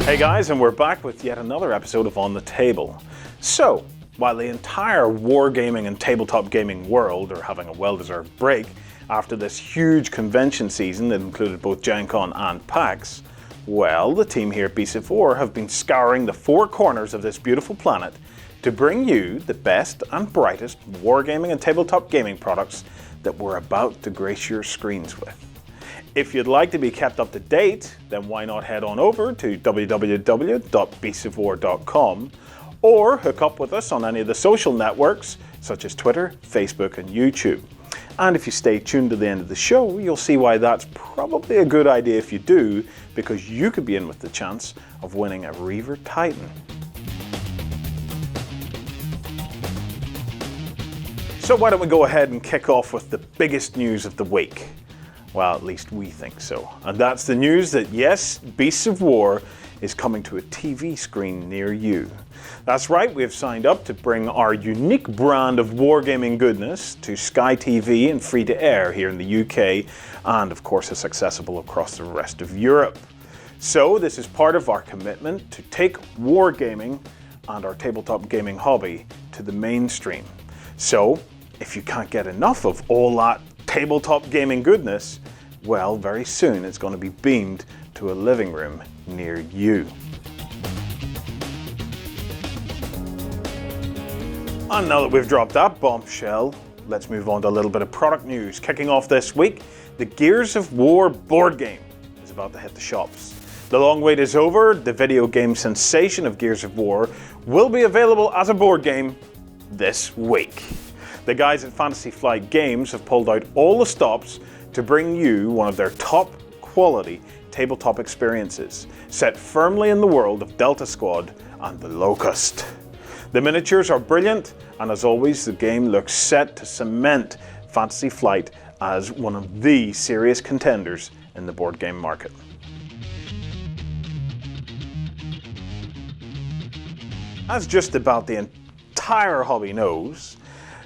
Hey guys, and we're back with yet another episode of On the Table. So, while the entire wargaming and tabletop gaming world are having a well-deserved break after this huge convention season that included both Gen Con and PAX, well, the team here at Beasts of War have been scouring the four corners of this beautiful planet to bring you the best and brightest wargaming and tabletop gaming products that we're about to grace your screens with. If you'd like to be kept up to date, then why not head on over to www.beastsofwar.com or hook up with us on any of the social networks such as Twitter, Facebook and YouTube. And if you stay tuned to the end of the show, you'll see why that's probably a good idea if you do, because you could be in with the chance of winning a Reaver Titan. So why don't we go ahead and kick off with the biggest news of the week. Well, at least we think so. And that's the news that yes, Beasts of War is coming to a TV screen near you. That's right, we have signed up to bring our unique brand of wargaming goodness to Sky TV and free to air here in the UK, and of course it's accessible across the rest of Europe. So this is part of our commitment to take wargaming and our tabletop gaming hobby to the mainstream. So if you can't get enough of all that tabletop gaming goodness, well, very soon it's going to be beamed to a living room near you. And now that we've dropped that bombshell, let's move on to a little bit of product news. Kicking off this week, the Gears of War board game is about to hit the shops. The long wait is over. The video game sensation of Gears of War will be available as a board game this week. The guys at Fantasy Flight Games have pulled out all the stops to bring you one of their top quality tabletop experiences, set firmly in the world of Delta Squad and the Locust. The miniatures are brilliant, and as always, the game looks set to cement Fantasy Flight as one of the serious contenders in the board game market. As just about the entire hobby knows,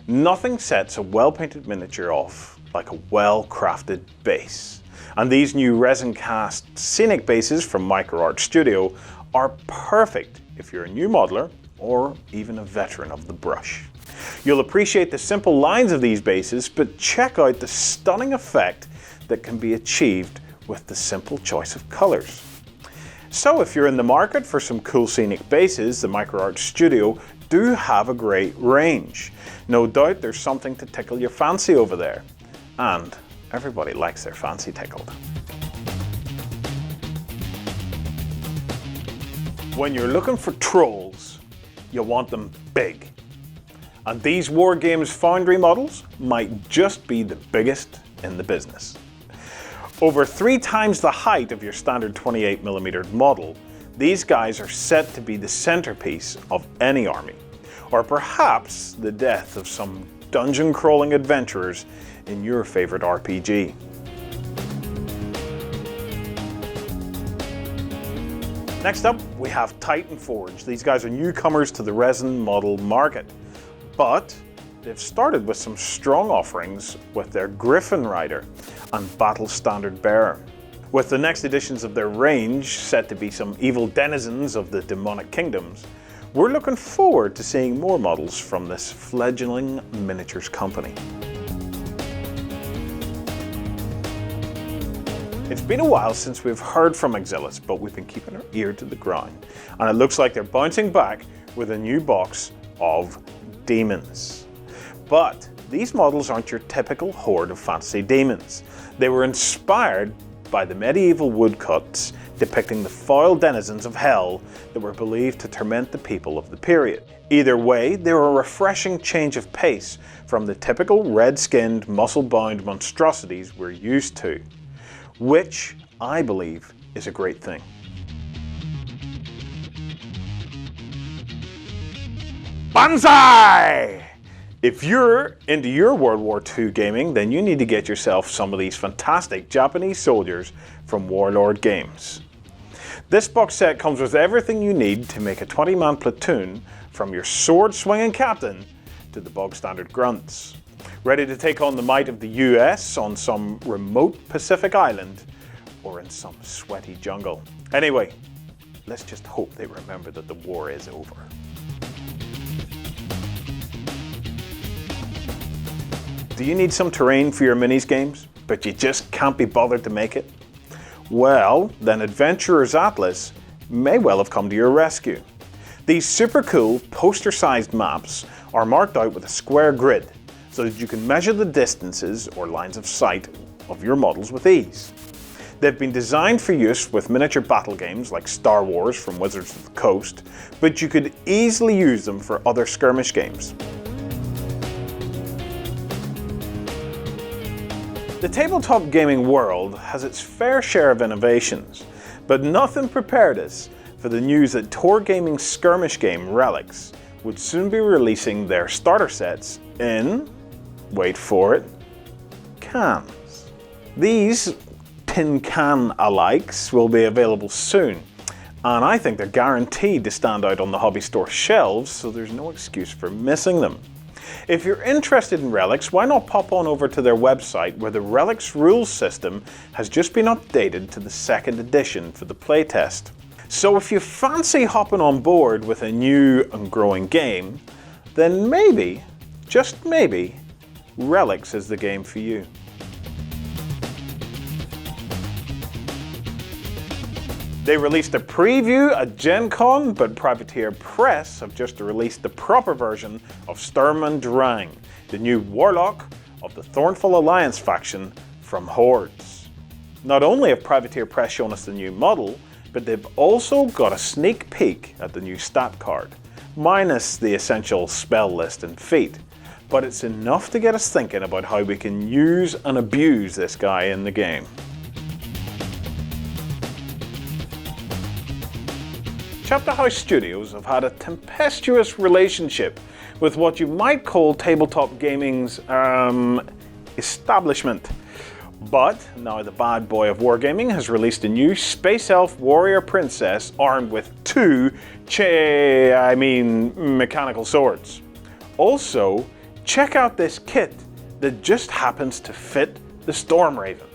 nothing sets a well-painted miniature off like a well-crafted base. And these new resin-cast scenic bases from MicroArt Studio are perfect if you're a new modeler or even a veteran of the brush. You'll appreciate the simple lines of these bases, but check out the stunning effect that can be achieved with the simple choice of colors. So if you're in the market for some cool scenic bases, the MicroArt Studio do have a great range. No doubt there's something to tickle your fancy over there. And everybody likes their fancy tickled. When you're looking for trolls, you want them big. And these Wargames Foundry models might just be the biggest in the business. Over 3 times the height of your standard 28mm model, these guys are set to be the centerpiece of any army, or perhaps the death of some dungeon crawling adventurers in your favorite RPG. Next up, we have Titan Forge. These guys are newcomers to the resin model market, but they've started with some strong offerings with their Griffin Rider and Battle Standard Bearer. With the next editions of their range set to be some evil denizens of the demonic kingdoms, we're looking forward to seeing more models from this fledgling miniatures company. It's been a while since we've heard from Illis, but we've been keeping our ear to the ground, and it looks like they're bouncing back with a new box of demons. But these models aren't your typical Horde of fantasy demons. They were inspired by the medieval woodcuts depicting the foul denizens of hell that were believed to torment the people of the period. Either way, they were a refreshing change of pace from the typical red-skinned, muscle-bound monstrosities we're used to, which I believe is a great thing. Banzai! If you're into your World War II gaming, then you need to get yourself some of these fantastic Japanese soldiers from Warlord Games. This box set comes with everything you need to make a 20-man platoon, from your sword-swinging captain to the bog standard grunts. Ready to take on the might of the US on some remote Pacific island or in some sweaty jungle. Anyway, let's just hope they remember that the war is over. Do you need some terrain for your minis games, but you just can't be bothered to make it? Well, then Adventurer's Atlas may well have come to your rescue. These super cool poster-sized maps are marked out with a square grid so that you can measure the distances or lines of sight of your models with ease. They've been designed for use with miniature battle games like Star Wars from Wizards of the Coast, but you could easily use them for other skirmish games. The tabletop gaming world has its fair share of innovations, but nothing prepared us for the news that Tor Gaming's skirmish game Relics would soon be releasing their starter sets in, wait for it, cans. These tin can alikes will be available soon, and I think they're guaranteed to stand out on the hobby store shelves, so there's no excuse for missing them. If you're interested in Relics, why not pop on over to their website where the Relics rules system has just been updated to the 2nd edition for the playtest. So if you fancy hopping on board with a new and growing game, then maybe, just maybe, Relics is the game for you. They released a preview at Gen Con, but Privateer Press have just released the proper version of Sturm and Drang, the new warlock of the Thornful Alliance faction from Hordes. Not only have Privateer Press shown us the new model, but they've also got a sneak peek at the new stat card, minus the essential spell list and feat. But it's enough to get us thinking about how we can use and abuse this guy in the game. Chapterhouse Studios have had a tempestuous relationship with what you might call tabletop gaming's establishment. But now the bad boy of Wargaming has released a new Space Elf Warrior Princess armed with 2 mechanical swords. Also, check out this kit that just happens to fit the Storm Raven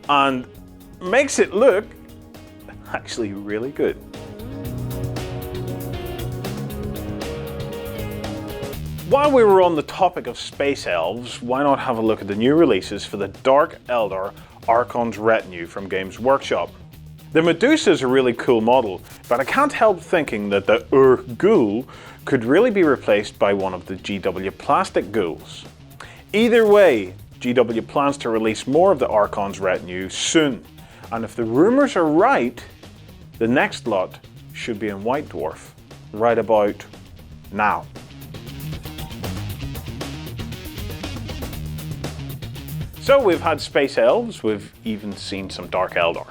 and makes it look actually really good. While we were on the topic of Space Elves, why not have a look at the new releases for the Dark Eldar Archons Retinue from Games Workshop. The Medusa is a really cool model, but I can't help thinking that the Ghoul could really be replaced by one of the GW plastic ghouls. Either way, GW plans to release more of the Archons Retinue soon, and if the rumours are right, the next lot should be in White Dwarf right about now. So we've had Space Elves, we've even seen some Dark Eldar.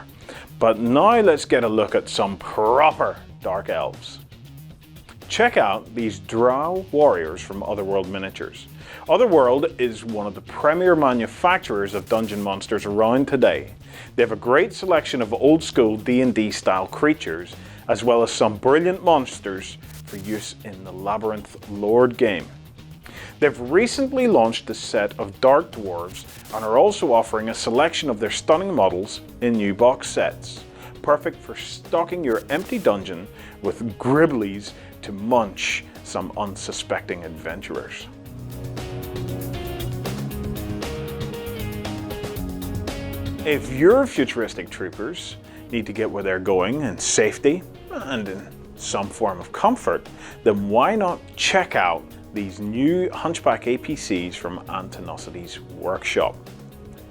But now let's get a look at some proper Dark Elves. Check out these Drow warriors from Otherworld Miniatures. Otherworld is one of the premier manufacturers of dungeon monsters around today. They have a great selection of old school D&D style creatures, as well as some brilliant monsters for use in the Labyrinth Lord game. They've recently launched a set of Dark Dwarves and are also offering a selection of their stunning models in new box sets. Perfect for stocking your empty dungeon with gribblies to munch some unsuspecting adventurers. If your futuristic troopers need to get where they're going in safety and in some form of comfort, then why not check out these new Hunchback APCs from Antenosity's workshop.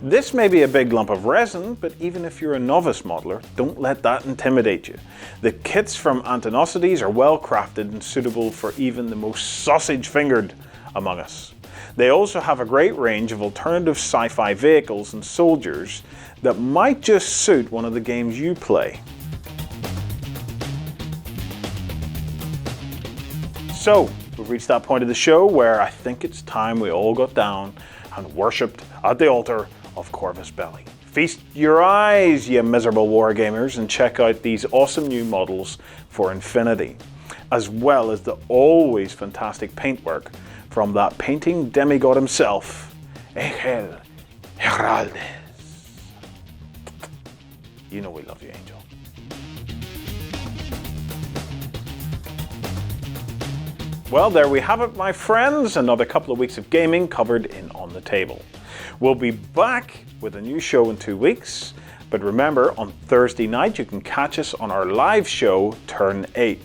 This may be a big lump of resin, but even if you're a novice modeler, don't let that intimidate you. The kits from Antenosities are well crafted and suitable for even the most sausage-fingered among us. They also have a great range of alternative sci-fi vehicles and soldiers that might just suit one of the games you play. So, we've reached that point of the show where I think it's time we all got down and worshipped at the altar of Corvus Belli. Feast your eyes, you miserable wargamers, and check out these awesome new models for Infinity, as well as the always fantastic paintwork from that painting demigod himself, Egel Heraldes. You know we love you, Angel. Well, there we have it, my friends. Another couple of weeks of gaming covered in On the Table. We'll be back with a new show in 2 weeks. But remember, on Thursday night, you can catch us on our live show, Turn 8.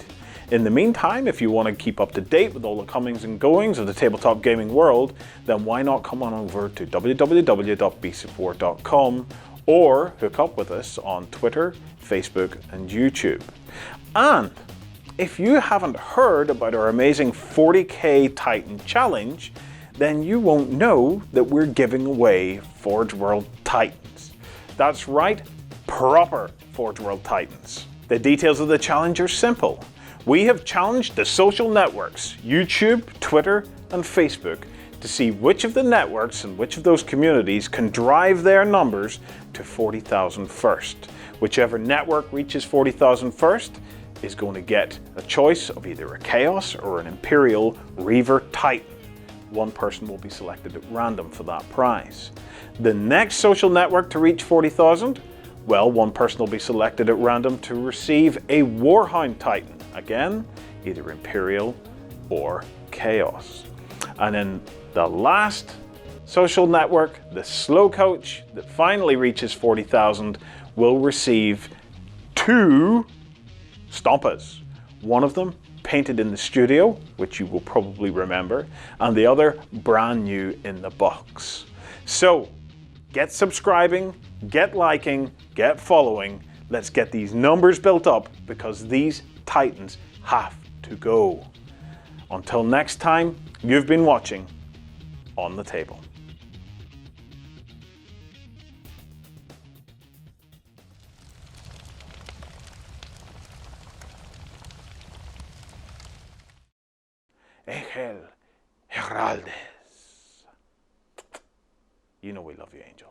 In the meantime, if you want to keep up to date with all the comings and goings of the tabletop gaming world, then why not come on over to www.beastofwar.com or hook up with us on Twitter, Facebook, and YouTube. And if you haven't heard about our amazing 40k Titan challenge, then you won't know that we're giving away Forge World Titans. That's right, proper Forge World Titans. The details of the challenge are simple. We have challenged the social networks, YouTube, Twitter, and Facebook, to see which of the networks and which of those communities can drive their numbers to 40,000 first. Whichever network reaches 40,000 first is going to get a choice of either a Chaos or an Imperial Reaver Titan. One person will be selected at random for that prize. The next social network to reach 40,000, well, one person will be selected at random to receive a Warhound Titan. Again, either Imperial or Chaos. And then the last social network, the slow coach that finally reaches 40,000, will receive 2 Stompas. One of them painted in the studio, which you will probably remember, and the other brand new in the box. So, get subscribing, get liking, get following. Let's get these numbers built up because these Titans have to go. Until next time, you've been watching On the Table. Egel Heraldes. You know we love you, Angel.